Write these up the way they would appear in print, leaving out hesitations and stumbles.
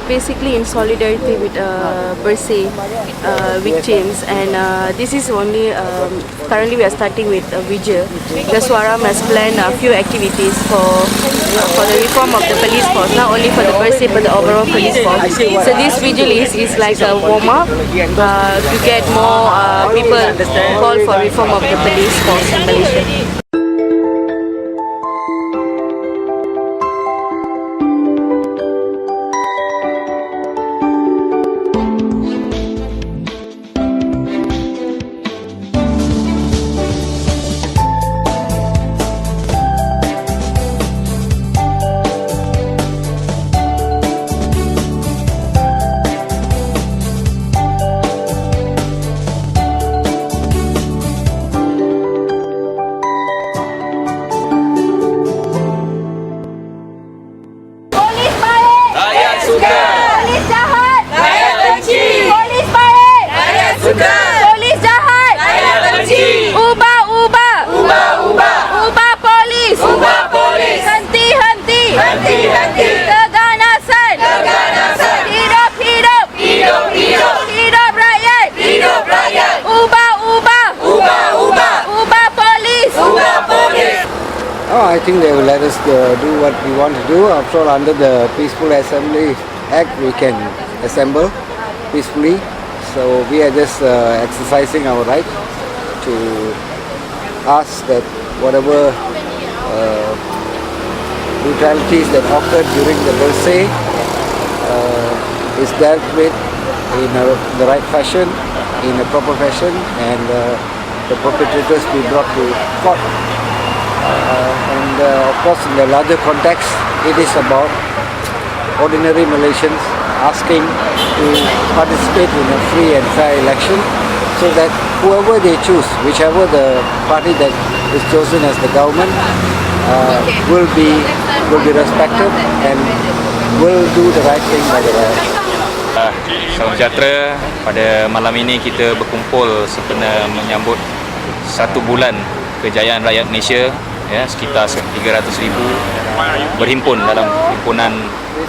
Basically in solidarity with Bersih victims, and this is only currently we are starting with Vigil. The Swaram has planned a few activities for the reform of the police force, not only for the Bersih but the overall police force. So this Vigil is like a warm up to get more people call for reform of the police force in Malaysia. I think they will let us do what we want to do. After all, under the Peaceful Assembly Act, we can assemble peacefully. So we are just exercising our right to ask that whatever brutalities that occurred during the Bersih is dealt with in the right fashion, in a proper fashion, and the perpetrators be brought to court. Of course, in the larger context, it is about ordinary Malaysians asking to participate in a free and fair election, so that whoever they choose, whichever the party that is chosen as the government, will be respected and will do the right thing by the right. Salam sejahtera. Pada malam ini kita berkumpul sempena menyambut 1 bulan kejayaan rakyat Malaysia. Ya, sekitar 300,000 berhimpun dalam himpunan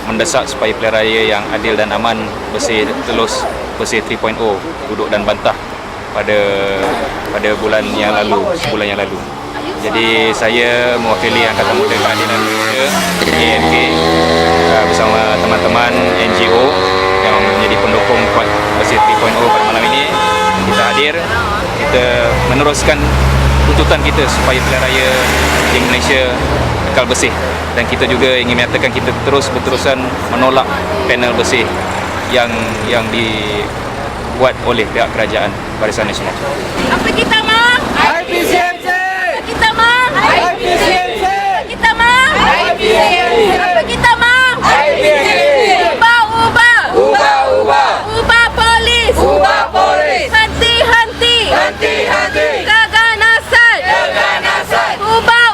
mendesak supaya pilihan raya yang adil dan aman Bersih telus Bersih 3.0 duduk dan bantah pada bulan yang lalu, sebulan yang lalu. Jadi saya mewakili Angkatan Muda Keadilan Malaysia AMK bersama teman-teman NGO yang menjadi pendukung kuat Bersih 3.0 pada malam ini. Kita hadir, kita meneruskan tuntutan kita supaya pilihan raya di Malaysia kekal bersih, dan kita juga ingin menyatakan kita berterusan menolak panel bersih yang dibuat oleh pihak kerajaan Barisan Nasional. Apa kita mau? IPCMC! Kita mau? IPCMC! Kita mau? IPCMC! Apa kita mau? IPCMC! Ubah polis! Ubah polis! Henti! Keganasan! Ubah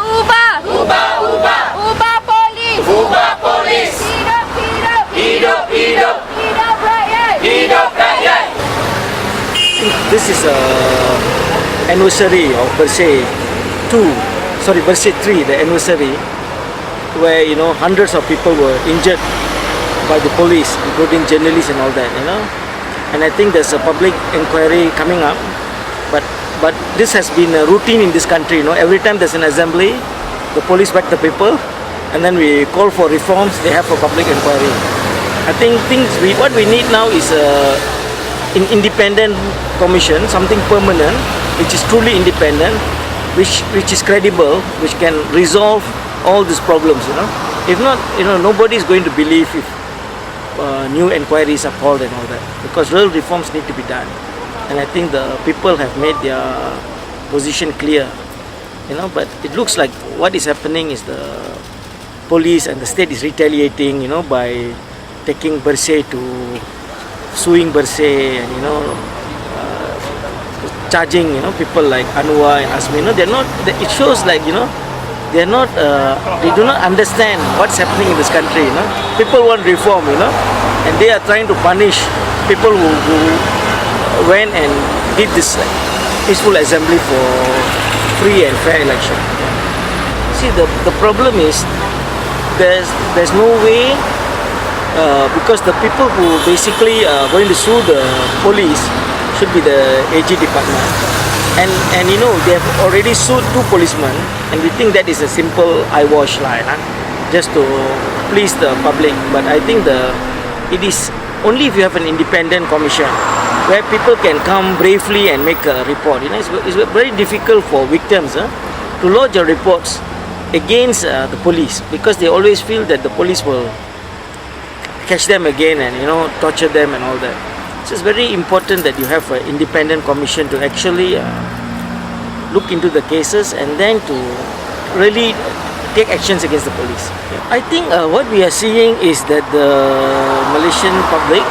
polis! Ubah polis! Hidup rakyat! This is anniversary of Bersih 3, the anniversary, where hundreds of people were injured by the police, including journalists and all that, and I think there's a public inquiry coming up, but this has been a routine in this country. Every time there's an assembly, the police back the people, and then we call for reforms, they have a public inquiry. I think what we need now is an independent commission, something permanent, which is truly independent, which is credible, which can resolve all these problems. If not, nobody is going to believe if new inquiries are called and all that, because real reforms need to be done. And I think the people have made their position clear, but it looks like what is happening is the police and the state is retaliating, by taking Bersih to suing Bersih and charging people like Anwar and Asmi. They're not. It shows like they're not. They do not understand what's happening in this country. People want reform, and they are trying to punish people who went and did this peaceful assembly for free and fair election. see, the problem is there's no way, because the people who basically are going to sue the police should be the AG department, and you know they have already sued 2 policemen, and we think that is a simple eyewash line, just to please the public. But I think it is only if you have an independent commission where people can come bravely and make a report. You know, it's very difficult for victims to lodge a reports against the police, because they always feel that the police will catch them again and, you know, torture them and all that. So it's very important that you have an independent commission to actually look into the cases and then to really take actions against the police. I think what we are seeing is that the Malaysian public,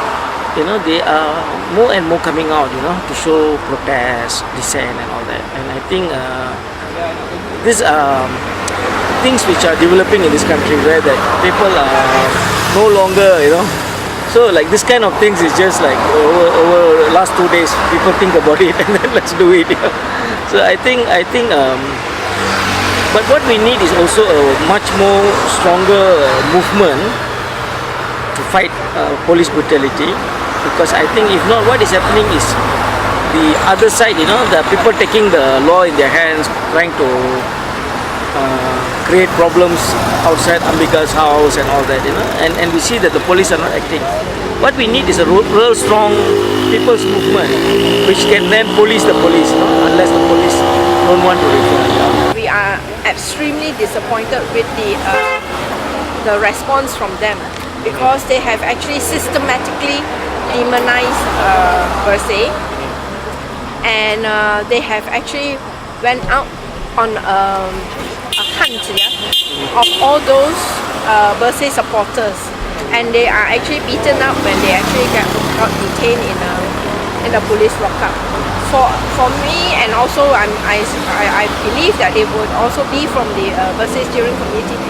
you know, they are more and more coming out, you know, to show protest, dissent and all that. And I think these are things which are developing in this country, where that people are no longer, you know. So like this kind of things is just like over last 2 days, people think about it and then let's do it. You know? So I think but what we need is also a much more stronger movement to fight police brutality, because I think if not, what is happening is the other side, you know, the people taking the law in their hands, trying to create problems outside Ambiga's house and all that, you know, and we see that the police are not acting. What we need is a real strong people's movement which can then police the police, you know, unless the police don't want to reform. We are extremely disappointed with the response from them, because they have actually systematically demonized Bersih, and they have actually went out on a hunt of all those Bersih supporters, and they are actually beaten up when they actually got detained in a police lockup. For me, and also I believe that it would also be from the Bersih steering committee,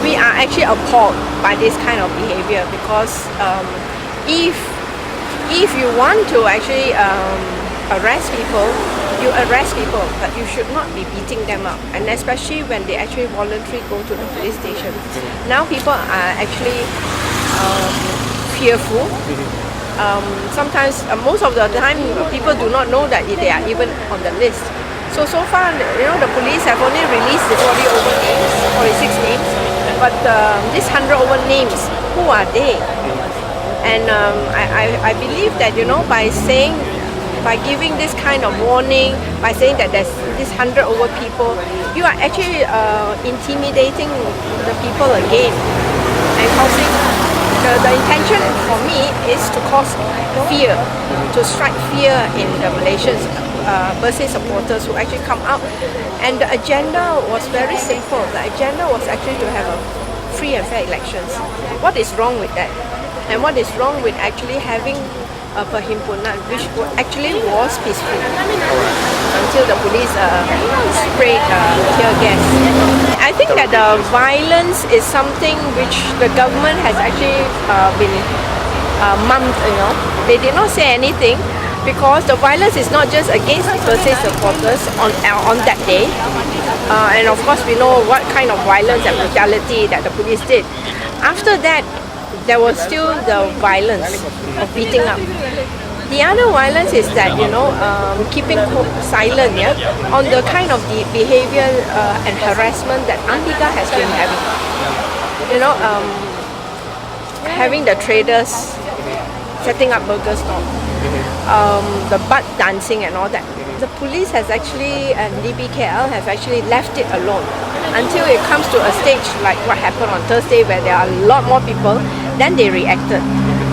we are actually appalled by this kind of behavior, because if you want to actually arrest people, you arrest people, but you should not be beating them up, and especially when they actually voluntarily go to the police station. Now people are actually fearful. Sometimes, most of the time, people do not know that they are even on the list. So far, you know, the police have only released the 40 over names, 46 names, but these 100 over names, who are they? And I believe that, you know, by giving this kind of warning, by saying that there's this 100 over people, you are actually intimidating the people again, and causing the intention for me is to cause fear, to strike fear in the Malaysians, Bersih supporters who actually come out. And the agenda was very simple. The agenda was actually to have a free and fair elections. What is wrong with that? And what is wrong with actually having a perhimpunan, which actually was peaceful until the police sprayed tear gas. I think that the violence is something which the government has actually been mummed, you know. They did not say anything, because the violence is not just against the Bersih supporters on that day. And of course we know what kind of violence and brutality that the police did. After that, there was still the violence of beating up. The other violence is that, you know, keeping silent, yeah, on the kind of the behavior and harassment that Ambiga has been having. You know, having the traders setting up burger stalls, the butt dancing and all that. The police has actually, and DBKL have actually left it alone until it comes to a stage like what happened on Thursday, where there are a lot more people. Then they reacted,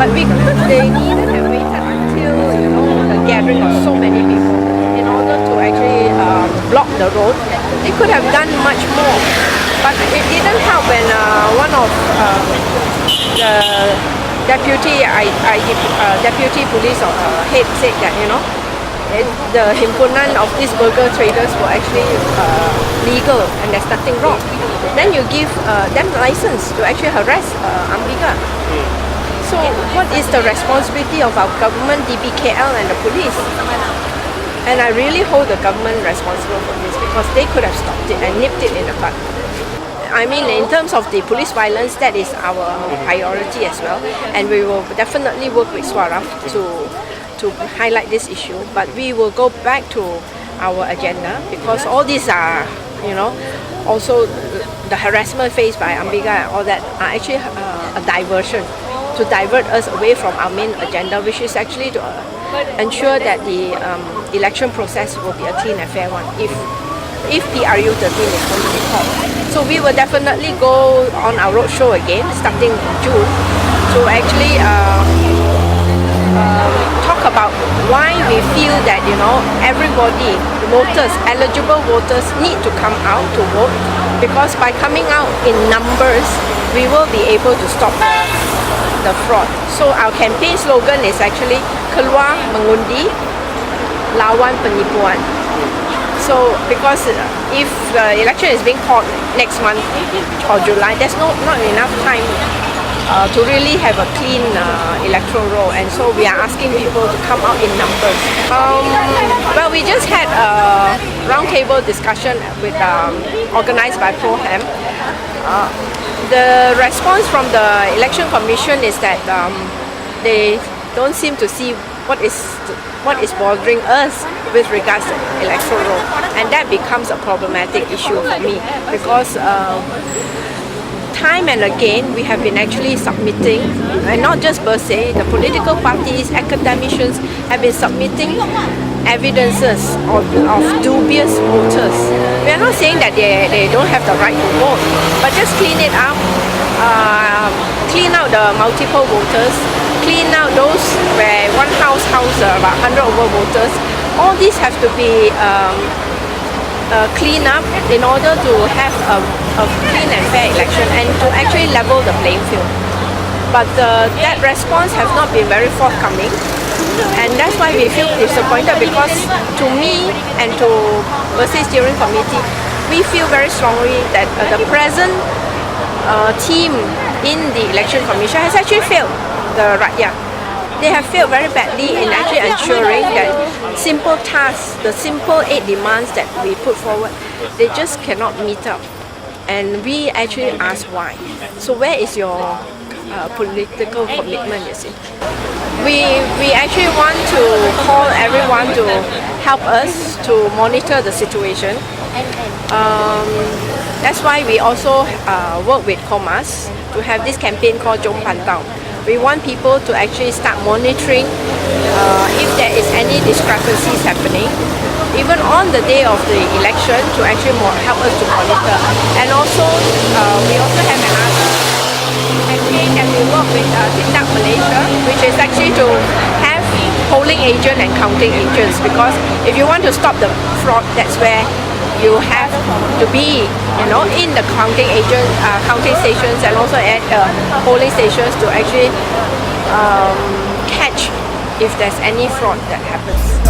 but because they needed and waited until, you know, the gathering of so many people in order to actually block the road, they could have done much more. But it didn't help when one of the deputy police head said that, you know, the himpunan of these burger traders were actually legal and there's nothing wrong. Then you give them license to actually harass Ambiga. So what is the responsibility of our government, DBKL and the police? And I really hold the government responsible for this, because they could have stopped it and nipped it in the bud. I mean, in terms of the police violence, that is our priority as well, and we will definitely work with Swara to highlight this issue. But we will go back to our agenda because all these are, also the harassment faced by Ambiga and all that are actually a diversion to divert us away from our main agenda, which is actually to ensure that the election process will be a clean and fair one if PRU 13 is going to be called. So we will definitely go on our roadshow again starting in June to actually talk about why we feel that everybody, voters, eligible voters need to come out to vote, because by coming out in numbers we will be able to stop the fraud. So our campaign slogan is actually Keluar Mengundi, Lawan Penipuan. So because if the election is being called next month or July, there's not enough time to really have a clean electoral roll, and so we are asking people to come out in numbers. Well, we just had a roundtable discussion with organized by ProHam. The response from the Election Commission is that they don't seem to see what is bothering us with regards to electoral roll, and that becomes a problematic issue for me because time and again we have been actually submitting, and not just Bersih, the political parties, academicians have been submitting evidences of dubious voters. We are not saying that they don't have the right to vote, but just clean it up, clean out the multiple voters, clean out those where one house about 100 over voters. All these have to be clean up in order to have a clean and fair election and to actually level the playing field. But that response has not been very forthcoming, and that's why we feel disappointed, because to me and to Bersih Steering Committee, we feel very strongly that the present team in the Election Commission has actually failed the Rakyat. They have failed very badly in actually ensuring that simple tasks, the simple 8 demands that we put forward, they just cannot meet up. And we actually ask why. So where is your political commitment, you see? We actually want to call everyone to help us to monitor the situation. That's why we also work with Komas to have this campaign called Jom Pantau. We want people to actually start monitoring if there is any discrepancies happening, even on the day of the election, to actually help us to monitor. And also, we also have another campaign that we work with Tindak Malaysia, which is actually to have polling agent and counting agents, because if you want to stop the fraud, that's where you have to be, in the counting agent, counting stations, and also at polling stations to actually catch if there's any fraud that happens.